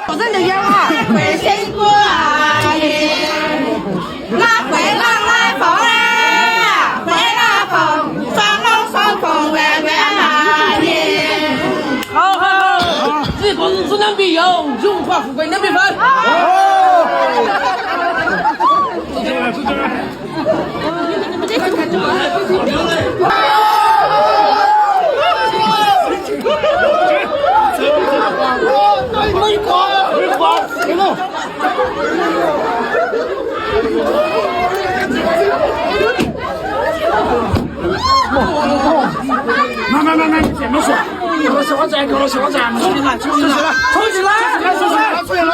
我真的要啊！会辛苦啊！那回浪来风啊，回浪风，双龙双凤圆圆啊！好好好，日本只能必有，荣华富贵能必分。慢，没事，我是我站，我是我站，出去来，出去来，出去来，出去来，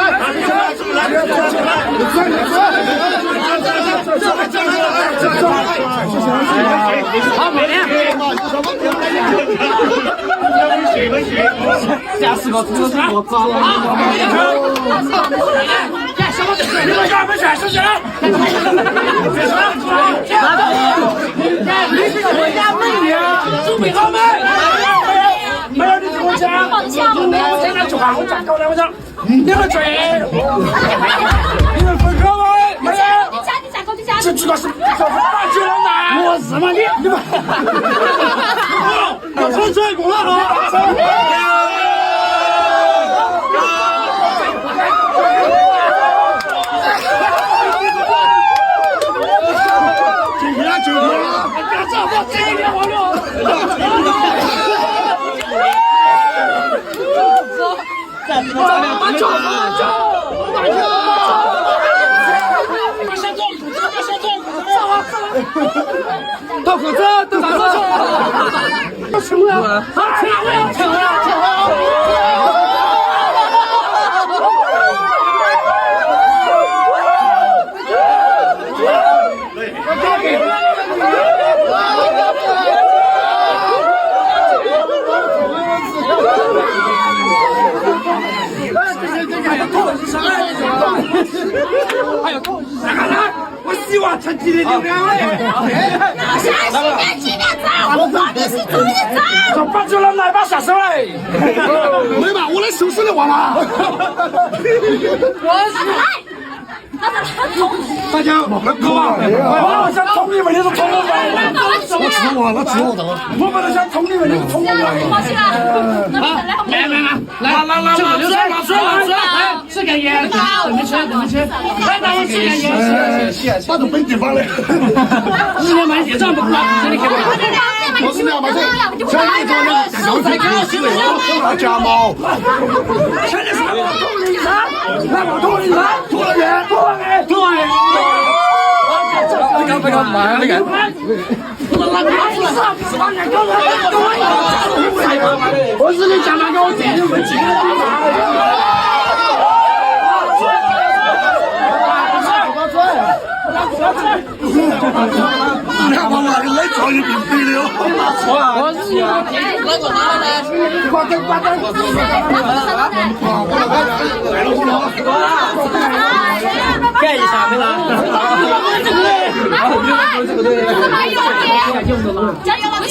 出去来，好，美莲，吓死我，我糟了，你们干没事，收起来，你这个回家美女，准备好没？没有你跟我讲，我现在就喊我站高了，我讲你们追，你们分开吗？没有，你站高，你站。这知道是大巨人呐！我日嘛你们，我追过了啊！到口子，到啥子？要成了！成了！还有头，来！我希望成绩的流量嘞！我相信你今天早，我说你是主意早。说把主任来把下手嘞！没嘛，我来收拾的忘了。我来。大家，哥吧，我想捅你们，你是捅我们。我吃我的。我们都想捅你们，你是捅我们。放心了，来，这个就是拿出来，吃根烟，等着吃，来，拿我吃根烟，把这本地方的，10万结账不管，这里给我。我是2毛钱，小一个人，小菜给我洗了，拿假毛。现在是来把桶里来，吐了烟，吐完烟。不敢，慢点。我是你讲那个我这人没进你看妈妈，你来找一瓶肥的哦。我是那个拿来，挂灯。盖一下没啦？加油，老铁！加油，老铁！